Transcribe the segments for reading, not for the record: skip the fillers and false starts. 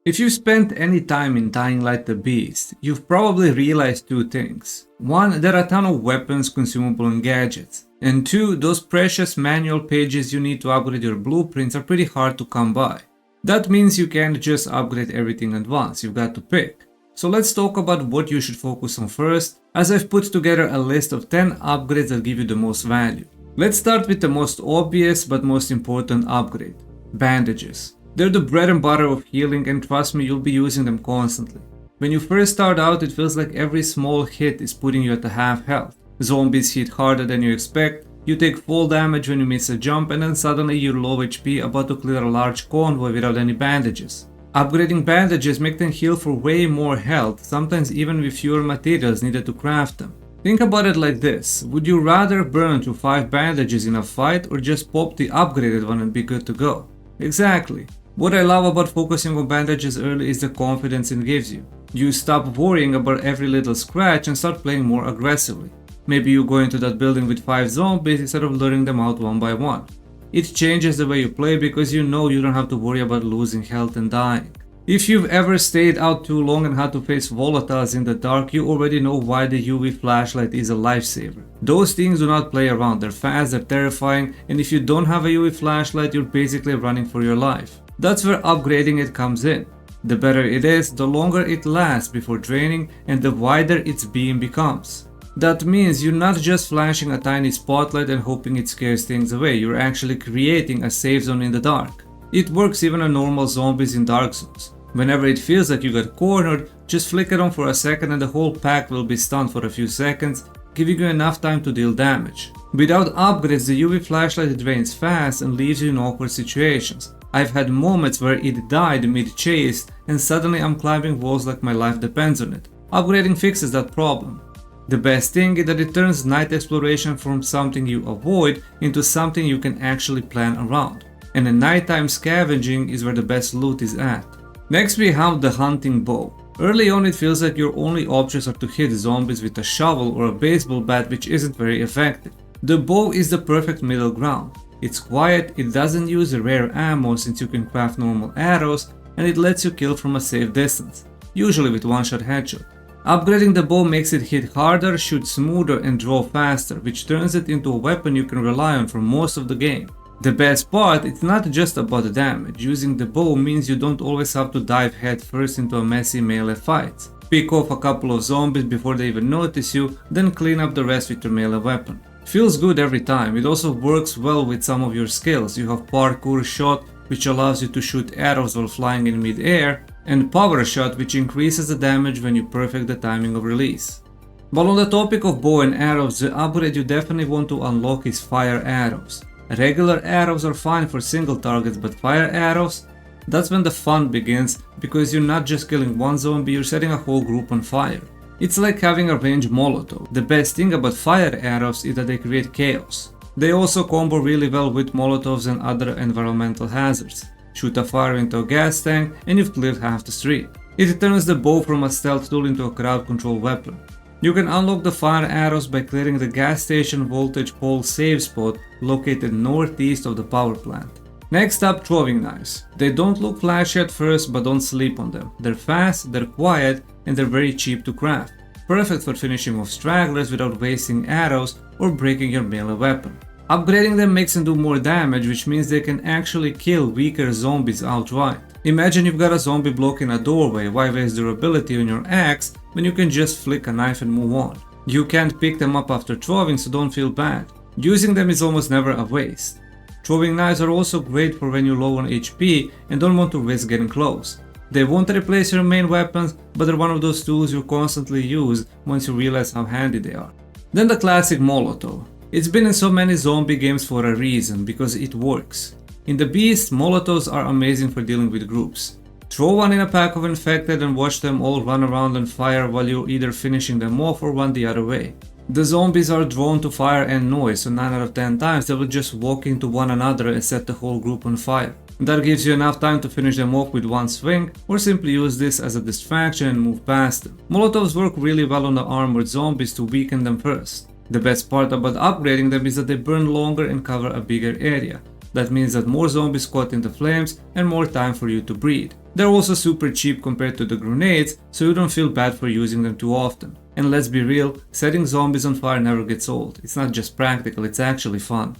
If you've spent any time in Dying Light the Beast, you've probably realized two things. One, there are a ton of weapons, consumables, and gadgets. And two, those precious manual pages you need to upgrade your blueprints are pretty hard to come by. That means you can't just upgrade everything at once, you've got to pick. So let's talk about what you should focus on first, as I've put together a list of 10 upgrades that give you the most value. Let's start with the most obvious but most important upgrade: bandages. They're the bread and butter of healing, and trust me, you'll be using them constantly. When you first start out, it feels like every small hit is putting you at a half health. Zombies hit harder than you expect, you take fall damage when you miss a jump, and then suddenly you're low HP about to clear a large convoy without any bandages. Upgrading bandages make them heal for way more health, sometimes even with fewer materials needed to craft them. Think about it like this: would you rather burn through 5 bandages in a fight, or just pop the upgraded one and be good to go? Exactly. What I love about focusing on bandages early is the confidence it gives you. You stop worrying about every little scratch and start playing more aggressively. Maybe you go into that building with 5 zombies instead of luring them out one by one. It changes the way you play because you know you don't have to worry about losing health and dying. If you've ever stayed out too long and had to face volatiles in the dark, you already know why the UV flashlight is a lifesaver. Those things do not play around, they're fast, they're terrifying, and if you don't have a UV flashlight, you're basically running for your life. That's where upgrading it comes in. The better it is, the longer it lasts before draining, and the wider its beam becomes. That means you're not just flashing a tiny spotlight and hoping it scares things away, you're actually creating a safe zone in the dark. It works even on normal zombies in Dark Souls. Whenever it feels like you got cornered, just flick it on for a second and the whole pack will be stunned for a few seconds, giving you enough time to deal damage. Without upgrades, the UV flashlight drains fast and leaves you in awkward situations. I've had moments where it died mid-chase and suddenly I'm climbing walls like my life depends on it. Upgrading fixes that problem. The best thing is that it turns night exploration from something you avoid into something you can actually plan around. And the nighttime scavenging is where the best loot is at. Next we have the hunting bow. Early on it feels like your only options are to hit zombies with a shovel or a baseball bat, which isn't very effective. The bow is the perfect middle ground. It's quiet, it doesn't use rare ammo since you can craft normal arrows, and it lets you kill from a safe distance, usually with one-shot headshot. Upgrading the bow makes it hit harder, shoot smoother, and draw faster, which turns it into a weapon you can rely on for most of the game. The best part, it's not just about the damage. Using the bow means you don't always have to dive headfirst into a messy melee fight. Pick off a couple of zombies before they even notice you, then clean up the rest with your melee weapon. Feels good every time. It also works well with some of your skills. You have parkour shot, which allows you to shoot arrows while flying in mid-air, and power shot, which increases the damage when you perfect the timing of release. While on the topic of bow and arrows, the upgrade you definitely want to unlock is fire arrows. Regular arrows are fine for single targets, but fire arrows? That's when the fun begins, because you're not just killing one zombie, you're setting a whole group on fire. It's like having a ranged Molotov. The best thing about fire arrows is that they create chaos. They also combo really well with Molotovs and other environmental hazards. Shoot a fire into a gas tank and you've cleared half the street. It turns the bow from a stealth tool into a crowd control weapon. You can unlock the fire arrows by clearing the gas station voltage pole save spot located northeast of the power plant. Next up, throwing knives. They don't look flashy at first, but don't sleep on them. They're fast, they're quiet, and they're very cheap to craft. Perfect for finishing off stragglers without wasting arrows or breaking your melee weapon. Upgrading them makes them do more damage, which means they can actually kill weaker zombies outright. Imagine you've got a zombie blocking a doorway. Why waste durability on your axe when you can just flick a knife and move on? You can't pick them up after throwing, so don't feel bad. Using them is almost never a waste. Throwing knives are also great for when you're low on HP and don't want to risk getting close. They won't replace your main weapons, but they're one of those tools you constantly use once you realize how handy they are. Then the classic Molotov. It's been in so many zombie games for a reason, because it works. In the Beast, Molotovs are amazing for dealing with groups. Throw one in a pack of infected and watch them all run around and fire while you're either finishing them off or run the other way. The zombies are drawn to fire and noise, so 9 out of 10 times they will just walk into one another and set the whole group on fire. That gives you enough time to finish them off with one swing, or simply use this as a distraction and move past them. Molotovs work really well on the armored zombies to weaken them first. The best part about upgrading them is that they burn longer and cover a bigger area. That means that more zombies caught in the flames and more time for you to breathe. They're also super cheap compared to the grenades, so you don't feel bad for using them too often. And let's be real, setting zombies on fire never gets old. It's not just practical, it's actually fun.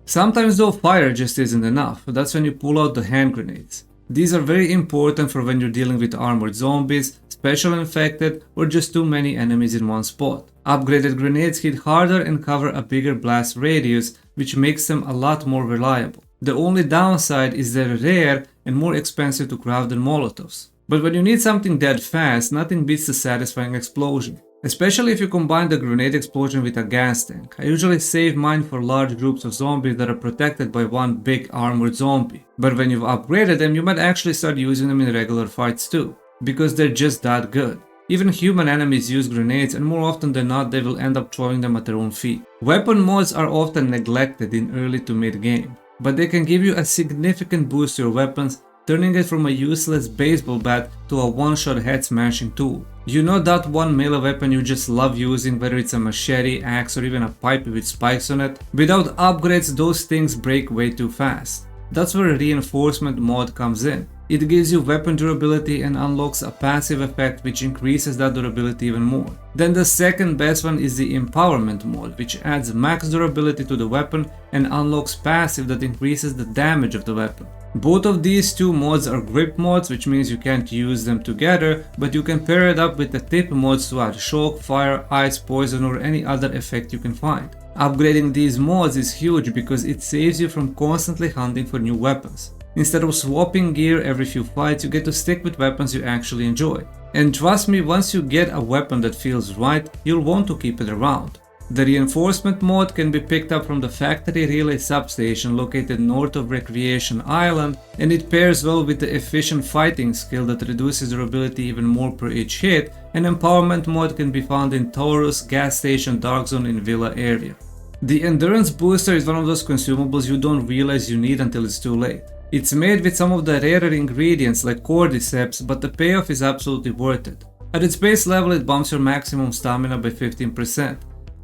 Sometimes though, fire just isn't enough. That's when you pull out the hand grenades. These are very important for when you're dealing with armored zombies, special infected, or just too many enemies in one spot. Upgraded grenades hit harder and cover a bigger blast radius, which makes them a lot more reliable. The only downside is they're rare and more expensive to craft than Molotovs. But when you need something dead fast, nothing beats the satisfying explosion. Especially if you combine the grenade explosion with a gas tank. I usually save mine for large groups of zombies that are protected by one big armored zombie. But when you've upgraded them, you might actually start using them in regular fights too, because they're just that good. Even human enemies use grenades, and more often than not they will end up throwing them at their own feet. Weapon mods are often neglected in early to mid game, but they can give you a significant boost to your weapons, turning it from a useless baseball bat to a one-shot head-smashing tool. You know that one melee weapon you just love using, whether it's a machete, axe, or even a pipe with spikes on it? Without upgrades, those things break way too fast. That's where a reinforcement mod comes in. It gives you weapon durability and unlocks a passive effect which increases that durability even more. Then the second best one is the empowerment mod, which adds max durability to the weapon and unlocks passive that increases the damage of the weapon. Both of these two mods are grip mods, which means you can't use them together, but you can pair it up with the tip mods to add shock, fire, ice, poison, or any other effect you can find. Upgrading these mods is huge because it saves you from constantly hunting for new weapons. Instead of swapping gear every few fights, you get to stick with weapons you actually enjoy. And trust me, once you get a weapon that feels right, you'll want to keep it around. The reinforcement mod can be picked up from the factory relay substation located north of Recreation Island, and it pairs well with the efficient fighting skill that reduces durability even more per each hit. An empowerment mod can be found in Taurus, gas station, dark zone, and villa area. The endurance booster is one of those consumables you don't realize you need until it's too late. It's made with some of the rarer ingredients like cordyceps, but the payoff is absolutely worth it. At its base level, it bumps your maximum stamina by 15%.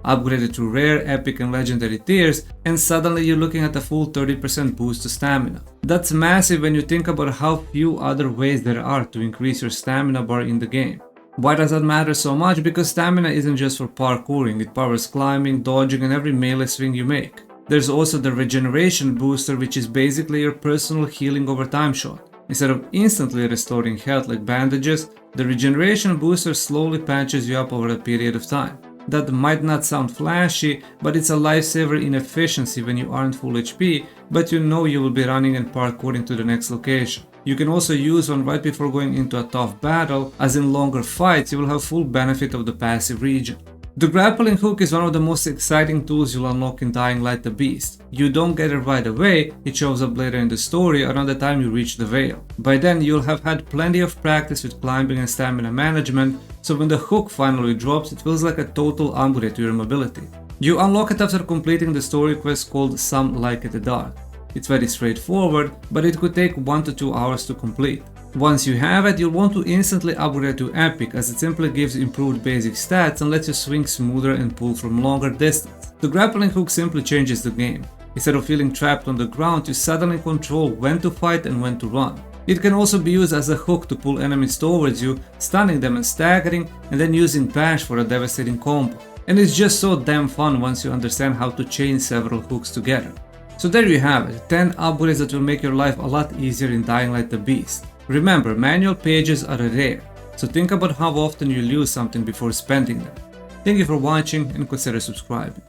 Upgrade it to rare, epic, and legendary tiers, and suddenly you're looking at a full 30% boost to stamina. That's massive when you think about how few other ways there are to increase your stamina bar in the game. Why does that matter so much? Because stamina isn't just for parkouring, it powers climbing, dodging, and every melee swing you make. There's also the regeneration booster, which is basically your personal healing over time shot. Instead of instantly restoring health like bandages, the regeneration booster slowly patches you up over a period of time. That might not sound flashy, but it's a lifesaver in efficiency when you aren't full HP, but you know you will be running and parkouring to the next location. You can also use one right before going into a tough battle, as in longer fights you will have full benefit of the passive regen. The grappling hook is one of the most exciting tools you'll unlock in Dying Light the Beast. You don't get it right away, it shows up later in the story around the time you reach the Vale. By then you'll have had plenty of practice with climbing and stamina management, so when the hook finally drops it feels like a total upgrade to your mobility. You unlock it after completing the story quest called Some Like It Dark. It's very straightforward, but it could take 1 to 2 hours to complete. Once you have it, you'll want to instantly upgrade to Epic, as it simply gives improved basic stats and lets you swing smoother and pull from longer distance. The grappling hook simply changes the game. Instead of feeling trapped on the ground, you suddenly control when to fight and when to run. It can also be used as a hook to pull enemies towards you, stunning them and staggering, and then using Bash for a devastating combo. And it's just so damn fun once you understand how to chain several hooks together. So there you have it, 10 upgrades that will make your life a lot easier in Dying Light the Beast. Remember, manual pages are rare, so think about how often you use something before spending them. Thank you for watching and consider subscribing.